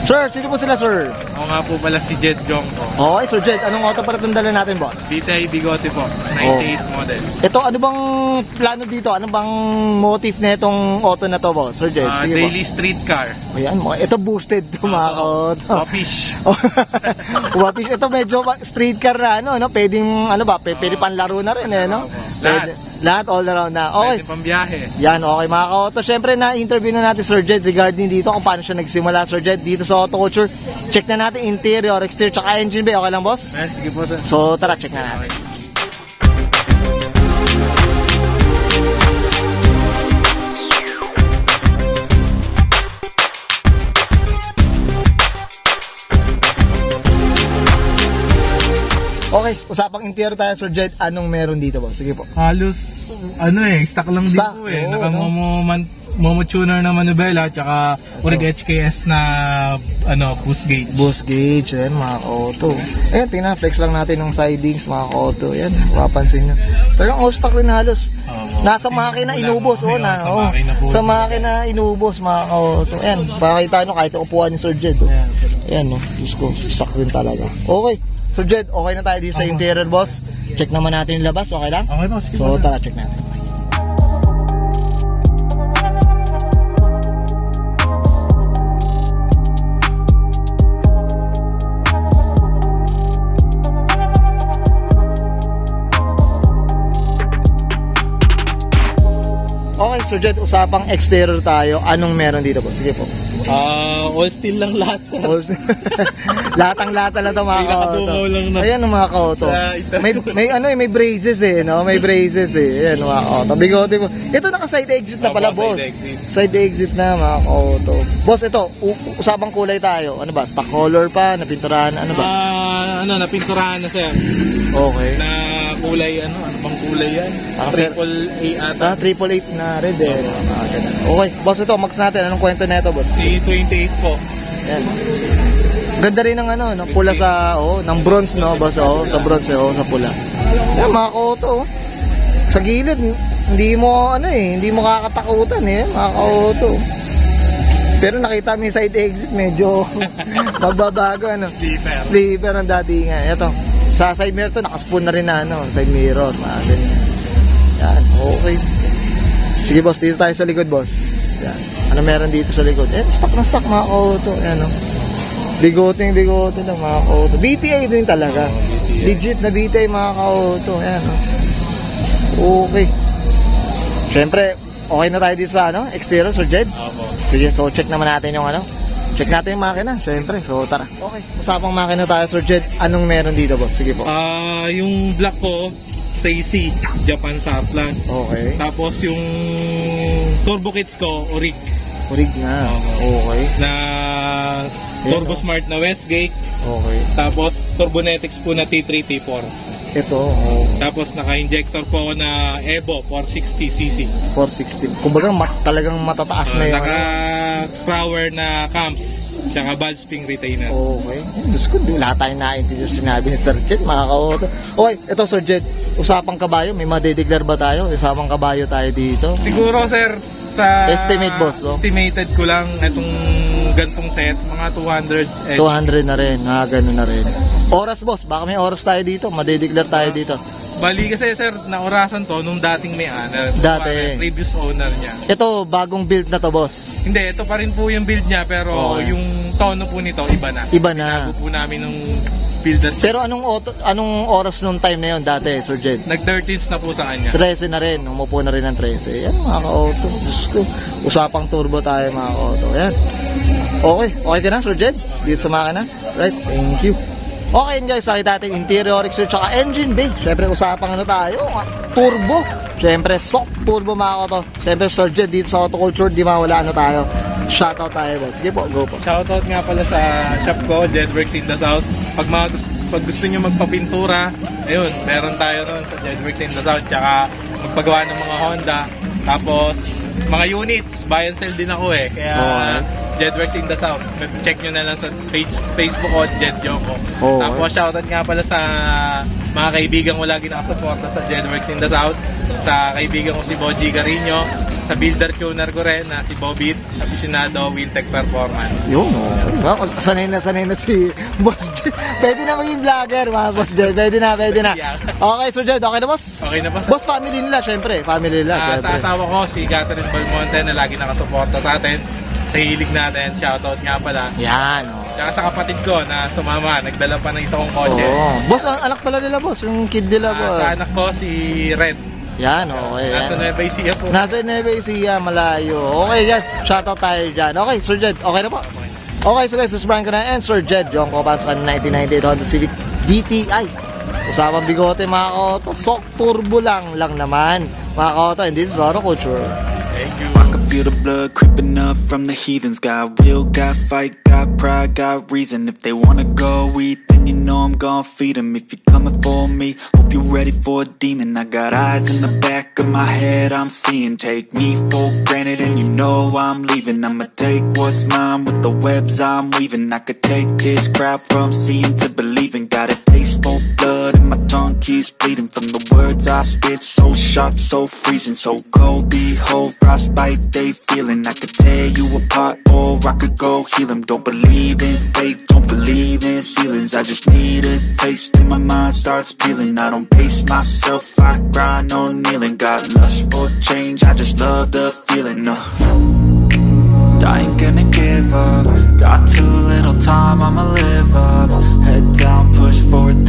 Sir, sino po sila, sir? Ako nga po pala si Jed Jong po. Okay, Sir Jed, anong auto para itong dala natin, boss? BTI Bigote po, 98 model. Ito, ano bang plano dito? Ano bang motive na itong auto na to, boss? Sir Jed, sige Daily street car. Ayan, ito boosted to, mga auto. Wapish. Wapish, ito medyo street car na, ano, pwedeng, ano ba, pwede panlaro na rin, eh, no? Lahat all around na. Okay. Pwede pambiyahe. Yan, okay mga ka-auto. Siyempre, na-interview na natin Sir Jed regarding dito kung paano siya nagsimula, Sir Jed, dito sa Auto Culture. Check na natin interior, exterior, tsaka engine bay. Okay lang, boss? Sige po, sir. So, tara, check na natin. Okay, usapang interior tayo, Sir Jed. Anong meron dito, boss? Sige po. Halos, stock lang din po eh. Naka-momo tuner na manubela, tsaka Urig HKS na, boost gauge. Boost gauge, yan, mga ka-auto. Ayan, tingnan, flex lang natin ng sidings, mga ka-auto. Yan, mapapansin nyo. Pero ang all stock rin halos. Nasa makina inubos, sa makina inubos, mga ka-auto. Ayan, pakita nyo kahit upuan ni Sir Jed. Ayan, no, Diyos ko, stock rin talaga. Okay. Sir Jed, okay na tayo dito sa interior, boss. Check naman natin yung labas, okay lang? Okay, boss. So, tara, check natin. Okay, Sir Jed, usapang exterior tayo. Anong meron dito, boss? Sige po. All steel lang lahat. Latang-lata lang ito, mga ka-auto. Ayan ang mga ka-auto. May braces eh, no? May braces eh. Ayan, mga ka-auto. Bigote mo. Ito naka-side exit na pala, boss. Side exit na, mga ka-auto. Boss, ito, usapang kulay tayo. Ano ba? Stock color pa? Napinturahan? Ano ba? Napinturahan na, sir. Okay. Na kulay, ano bang kulay yan? Triple A ata. Triple 8 na red eh. Okay, boss, ito, max natin. Anong kwento na ito, boss? C28 po. Yan. Ganda rin ng pula sa, ng bronze, no, boss, sa bronze, sa pula. Yan, mga ka-auto, sa gilid, hindi mo kakatakutan, mga ka-auto. Pero nakita mo yung side exit, medyo magbabago, Sleeper ang datingan. Ito, sa side mirror to, nakaspoon na rin na, side mirror, yan, okay. Sige, boss, dito tayo sa likod, boss. Yan. Ano meron dito sa likod? Stock na stock, mga auto. Ayan, bigote lang, mga auto. BTI din talaga. Legit na BTI, mga auto. Ayan, okay. Siyempre, okay na tayo dito sa, exterior, Sir Jed? Sige, so check naman natin yung, check natin yung makina, siyempre. So, tara. Okay. Usapang makina tayo, Sir Jed. Anong meron dito, boss? Sige po. Yung black ko, AC, Japan Surplus. Okay. Tapos yung turbo kits ko, Urig na. Okay. Na Turbo Smart na Westgate. Okay. Tapos Turbonetics po na T3, T4. Ito. Tapos naka-injector po ako na Evo 460cc. 460. Kumbaga talagang matataas na yun. Naka-flower na cams. Tsaka valve spring retainer. Okay. Diyos ko, lahat tayo naintindihan sinabi ni Sir Jed, mga ka-auto. Okay, ito Sir Jed, usapang kabayo, may madedeclare ba tayo? Usapang kabayo tayo dito? Siguro, sir, sa estimate, boss, estimated ko lang itong gantong set, mga 200 200 na rin, ganun na rin. Oras, boss, baka may oras tayo dito, madedeclare tayo dito. Bali kasi, sir, naorasan to nung dating may-owner. Previous owner niya. Ito, bagong build na to, boss? Hindi, ito pa rin po yung build niya, pero yung tono po nito, iba na. Binago po namin nung builder. Pero anong oras nung time na yun dati, Sir Jed? Nag-13s na po sa kanya. 13 na rin, umupo na rin ng 13. Yan, mga ka-auto. Usapang turbo tayo, mga ka-auto. Yan. Okay ka na, Sir Jed? Dito sa makina? Right, thank you. Okay guys, nakita natin interior, exterior, tsaka engine bay. Siyempre usapang tayo, turbo. Siyempre soft turbo, mga ka-auto. Siyempre Sir Jed dito sa Auto Culture, di mawala tayo. Shoutout tayo, boss. Sige po, go po. Shoutout nga pala sa shop ko, Jedworks in the South. Pag gusto nyo magpapintura, ayun, meron tayo nun sa Jedworks in the South. Tsaka magpagawa ng mga Honda. Tapos mga units, buy and sell din ako kaya Jedworks in the South, check nyo na lang sa Facebook ko, Jed Joko. Tapos shoutout nga pala sa mga kaibigan ko lagi nakasuporta sa Jedworks in the South, sa kaibigan ko si Boji Carino, sa builder tuner ko rin na si Bobit, Aficionado Wintech Performance. Yun, sanay na si Boss Jed. Pwede na maging vlogger, mga Boss Jed. Pwede na. Okay, Sir Jed, okay na, boss? Okay na ba? Boss, family nila, syempre. Family nila. Sa asawa ko, si Catherine Balmonte na lagi nakasuporta sa atin. Sa hilig natin, shoutout nga pala. Yan, Tsaka sa kapatid ko na sumama, nagdala pa ng isa kong kotse. Boss, ang anak pala nila, boss. Yung kid nila, boss. Sa anak ko, si Red. Yan, okay. Nasa Nueva Ecija po. Nasa Nueva Ecija, malayo. Okay, yan. Shoutout tayo dyan. Okay, Sir Jed, okay na po? Okay, so guys, subscribe ko na. And Sir Jed, yung ko pa sa 1998 Honda Civic VTI. Usapang bigote, mga koto. Sok turbo lang naman, mga koto. And this is Auto Culture. Thank you. I can feel the blood creeping up from the heathens. Got will, got fight, got pride, got reason. If they wanna go eat, then you know I'm gon' feed them. If you're coming for me, hope you're ready for a demon. I got eyes in the back of my head, I'm seeing. Take me for granted and you know I'm leaving. I'ma take what's mine with the webs I'm weaving. I could take this crowd from seeing to believing. Got a taste for blood and my tongue keeps bleeding. From the words I spit, so sharp, so freezing, so cold. Behold, frostbite they feeling. I could tear you apart or I could go heal them. Don't believe in fate, don't believe in ceilings. I just need a taste and my mind starts peeling. I don't pace myself, I grind on kneeling. Got lust for change, I just love the feeling. I ain't gonna give up. Got too little time, I'ma live up. Head down, push forward,